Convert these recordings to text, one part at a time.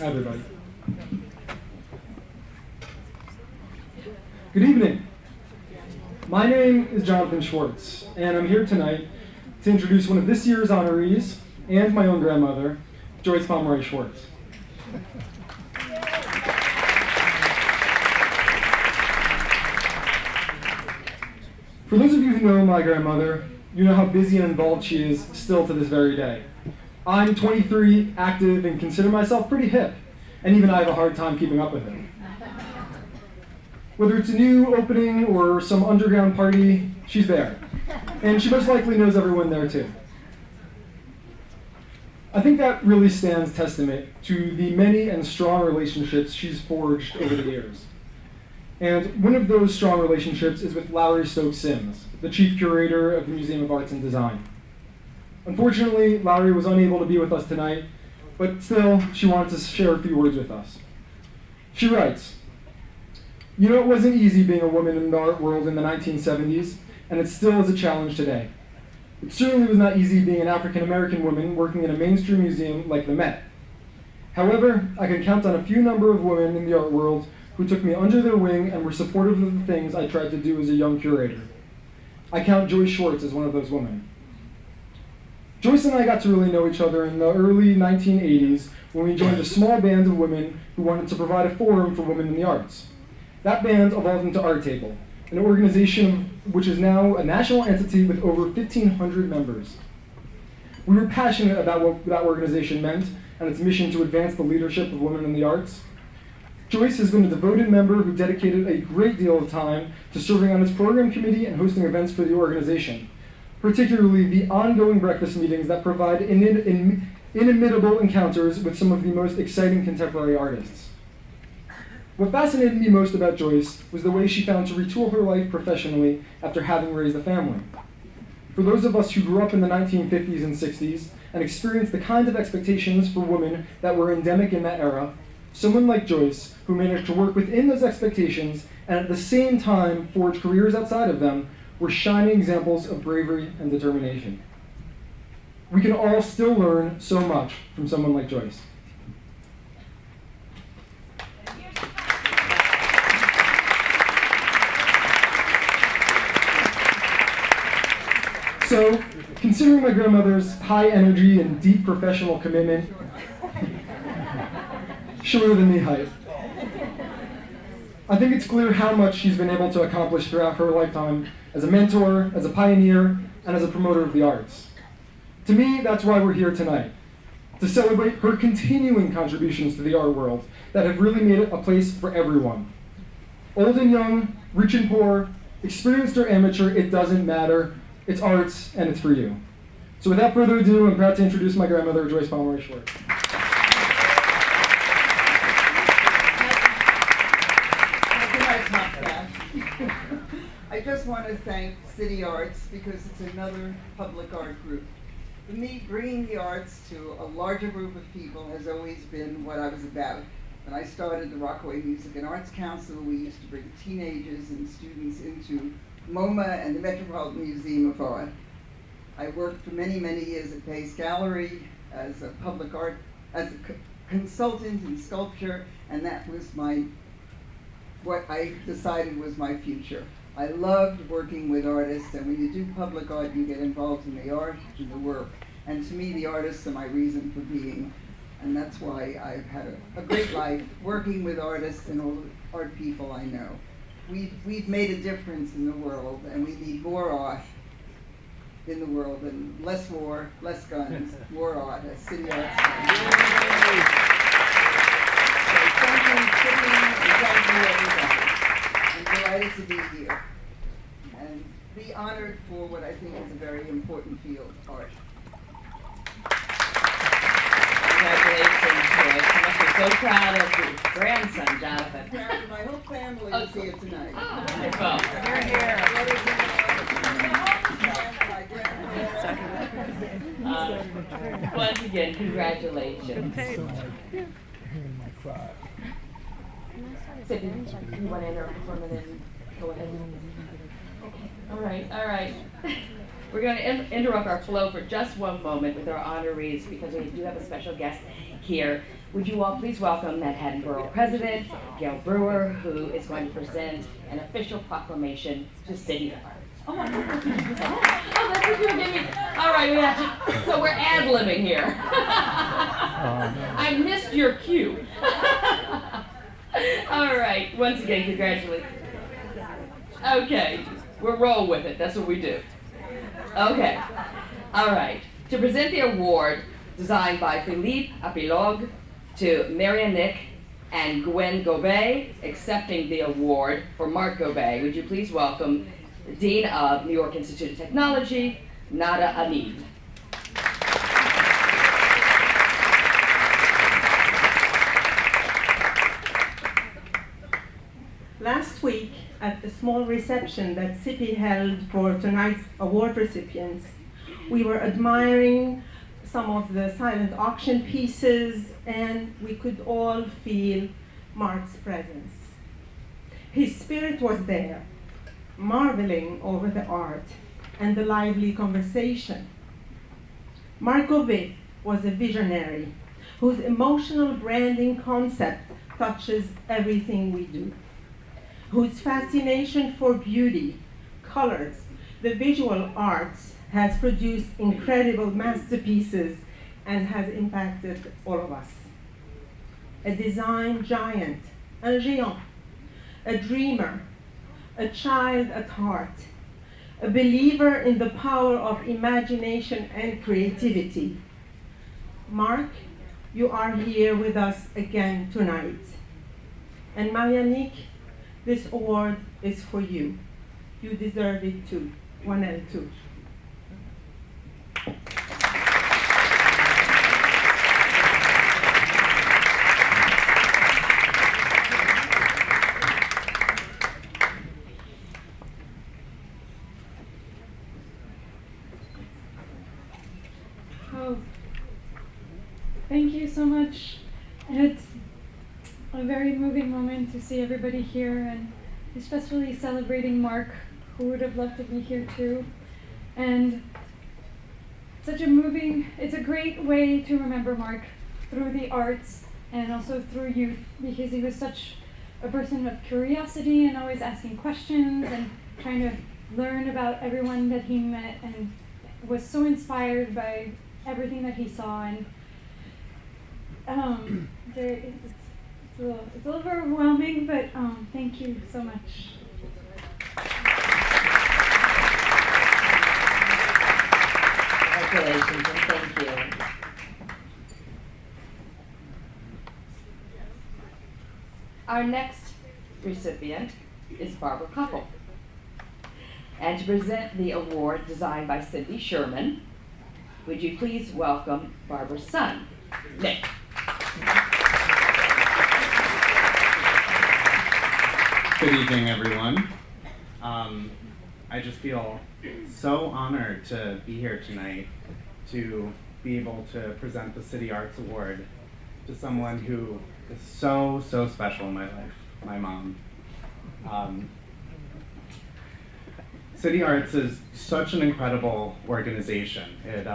Hi, everybody. Good evening. My name is Jonathan Schwartz, and I'm here tonight to introduce one of this year's honorees and my own grandmother, Joyce Pomeroy Schwartz. For those of you who know my grandmother, you know how busy and involved she is still to this very day. I'm 23, active, and consider myself pretty hip, and even I have a hard time keeping up with it. Whether it's a new opening or some underground party, she's there. And she most likely knows everyone there too. I think that really stands testament to the many and strong relationships she's forged over the years. And one of those strong relationships is with Lowry Stokes Sims, the chief curator of the Museum of Arts and Design. Unfortunately, Lowry was unable to be with us tonight, but still, she wanted to share a few words with us. She writes, "You know, it wasn't easy being a woman in the art world in the 1970s, and it still is a challenge today. It certainly was not easy being an African-American woman working in a mainstream museum like the Met. However, I can count on a few number of women in the art world who took me under their wing and were supportive of the things I tried to do as a young curator. I count Joyce Schwartz as one of those women." Joyce and I got to really know each other in the early 1980s when we joined a small band of women who wanted to provide a forum for women in the arts. That band evolved into Art Table, an organization which is now a national entity with over 1,500 members. We were passionate about what that organization meant and its mission to advance the leadership of women in the arts. Joyce has been a devoted member who dedicated a great deal of time to serving on its program committee and hosting events for the organization, particularly the ongoing breakfast meetings that provide inimitable encounters with some of the most exciting contemporary artists. What fascinated me most about Joyce was the way she found to retool her life professionally after having raised a family. For those of us who grew up in the 1950s and 60s and experienced the kinds of expectations for women that were endemic in that era, someone like Joyce, who managed to work within those expectations and at the same time forge careers outside of them, were shining examples of bravery and determination. We can all still learn so much from someone like Joyce. So, considering my grandmother's high energy and deep professional commitment, shorter than me height, I think it's clear how much she's been able to accomplish throughout her lifetime as a mentor, as a pioneer, and as a promoter of the arts. To me, that's why we're here tonight, to celebrate her continuing contributions to the art world that have really made it a place for everyone. Old and young, rich and poor, experienced or amateur, it doesn't matter. It's arts, and it's for you. So without further ado, I'm proud to introduce my grandmother, Joyce Pomeroy Schwartz. I just want to thank CITYarts because it's another public art group. For me, bringing the arts to a larger group of people has always been what I was about. When I started the Rockaway Music and Arts Council, we used to bring teenagers and students into MoMA and the Metropolitan Museum of Art. I worked for many, many years at Pace Gallery as a public art, as a consultant in sculpture, and that was what I decided was my future. I loved working with artists, and when you do public art, you get involved in the art and the work. And to me, the artists are my reason for being. And that's why I've had a great life working with artists and all the art people I know. We've made a difference in the world, and we need more art in the world, and less war, less guns, more art, as CITYarts. So thank you, City, and thank you, everybody. I'm delighted to be here and be honored for what I think is a very important field, art. Congratulations, Joyce. You must be so proud of your grandson, Jonathan. My whole family is here tonight. Wonderful. You're here. Once again, congratulations. Sid, you want to enter for a minute? Go ahead. Okay. All right. We're going to interrupt our flow for just one moment with our honorees because we do have a special guest here. Would you all please welcome Manhattan Borough President Gail Brewer, who is going to present an official proclamation to City Arts. Oh, my God. Oh, that's what you were giving me. All right, we have to, so we're ad-libbing here. I missed your cue. All right, once again, congratulations. Okay, we'll roll with it. That's what we do. Okay, all right. To present the award designed by Philippe Apilog to Marian Nick and Gwen Gobet, accepting the award for Mark Gobet, would you please welcome the Dean of New York Institute of Technology, Nada Anid. Last week, at the small reception that City held for tonight's award recipients, we were admiring some of the silent auction pieces, and we could all feel Mark's presence. His spirit was there, marveling over the art and the lively conversation. Mark Gobet was a visionary whose emotional branding concept touches everything we do, whose fascination for beauty, colors, the visual arts has produced incredible masterpieces and has impacted all of us. A design giant, un géant, a dreamer, a child at heart, a believer in the power of imagination and creativity. Mark, you are here with us again tonight. And Marianique, this award is for you. You deserve it too, 1L2. Oh, thank you so much. It's a very moving moment to see everybody here, and especially celebrating Mark, who would have loved to be here too. And it's a great way to remember Mark through the arts and also through youth, because he was such a person of curiosity and always asking questions and trying to learn about everyone that he met, and was so inspired by everything that he saw. And it's a little overwhelming, but thank you so much. Congratulations and thank you. Our next recipient is Barbara Koppel. And to present the award designed by Cindy Sherman, would you please welcome Barbara's son, Nick. Good evening, everyone. I just feel so honored to be here tonight to be able to present the City Arts Award to someone who is so special in my life, my mom. City Arts is such an incredible organization. It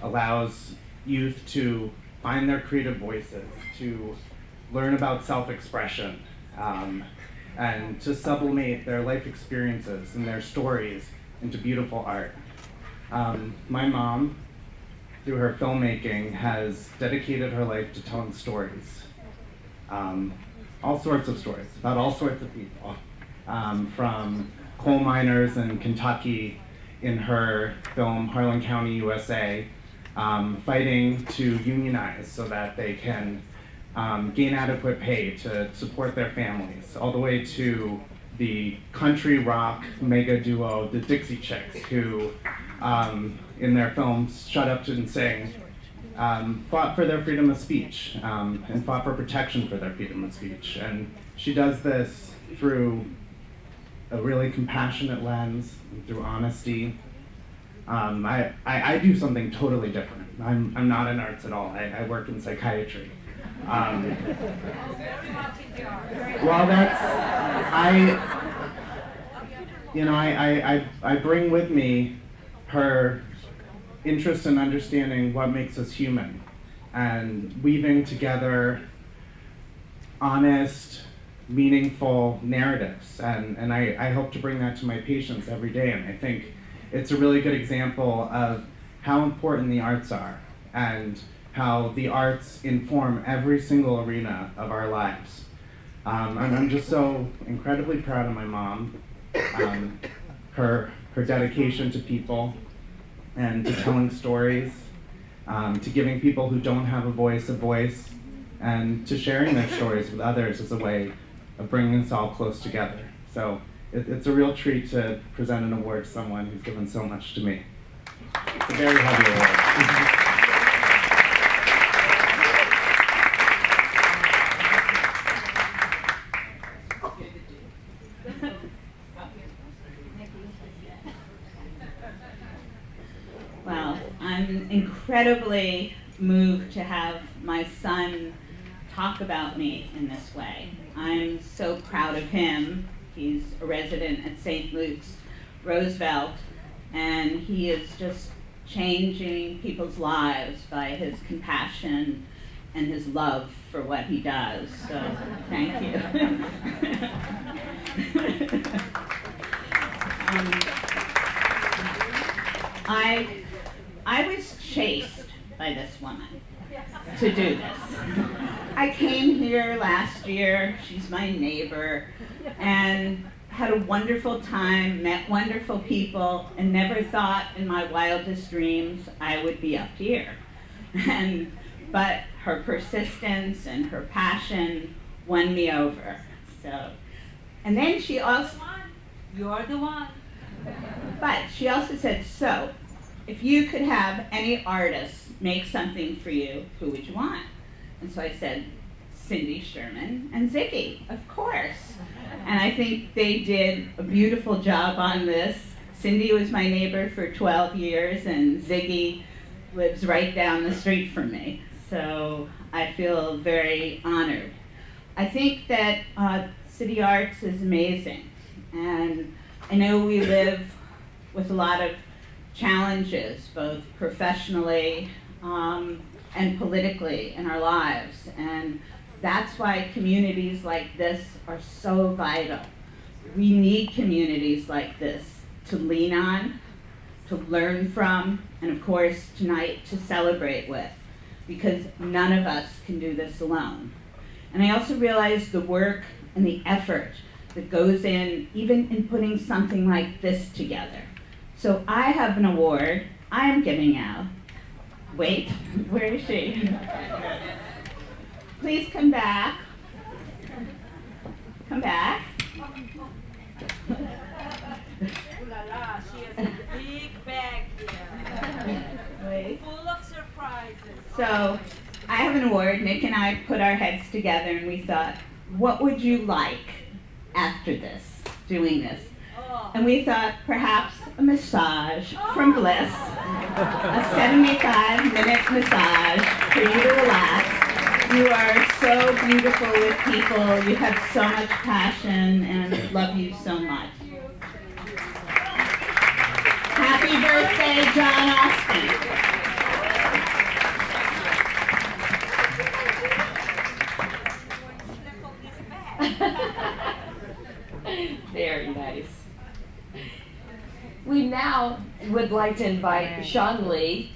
allows youth to find their creative voices, to learn about self-expression, and to sublimate their life experiences and their stories into beautiful art. My mom, through her filmmaking, has dedicated her life to telling stories. All sorts of stories, about all sorts of people. From coal miners in Kentucky in her film Harlan County, USA, fighting to unionize so that they can gain adequate pay to support their families, all the way to the country rock mega duo, the Dixie Chicks, who in their films Shut Up and Sing, fought for their freedom of speech and fought for protection for their freedom of speech. And she does this through a really compassionate lens, through honesty. I do something totally different. I'm not in arts at all. I work in psychiatry. Well, I bring with me her interest in understanding what makes us human and weaving together honest, meaningful narratives. And I hope to bring that to my patients every day. And I think it's a really good example of how important the arts are and how the arts inform every single arena of our lives. And I'm just so incredibly proud of my mom, her dedication to people and to telling stories, to giving people who don't have a voice, and to sharing their stories with others as a way of bringing us all close together. So it's a real treat to present an award to someone who's given so much to me. It's a very heavy award. Well, I'm incredibly moved to have my son talk about me in this way. I'm so proud of him. He's a resident at St. Luke's Roosevelt, and he is just changing people's lives by his compassion and his love for what he does. So, thank you. I was chased by this woman to do this. I came here last year, she's my neighbor, and had a wonderful time, met wonderful people, and never thought in my wildest dreams I would be up here. But her persistence and her passion won me over. So, and then she also, you're the one. But she also said, so, if you could have any artist make something for you, who would you want? And so I said, Cindy Sherman and Ziggy, of course. And I think they did a beautiful job on this. Cindy was my neighbor for 12 years, and Ziggy lives right down the street from me. So I feel very honored. I think that CITYarts is amazing. And I know we live with a lot of challenges, both professionally and politically in our lives. And that's why communities like this are so vital. We need communities like this to lean on, to learn from, and of course tonight to celebrate with, because none of us can do this alone. And I also realize the work and the effort that goes in, even in putting something like this together. So I have an award I am giving out. Wait, where is she? Please come back. Come back. Ooh la la, she has a big bag here. Wait. Full of surprises. So I have an award. Nick and I put our heads together and we thought, what would you like after this, doing this? And we thought perhaps a massage from Bliss, a 75-minute massage for you to relax. You are so beautiful with people. You have so much passion, and love you so much. Happy birthday, John Austin. Very nice. We now would like to invite Sean Lee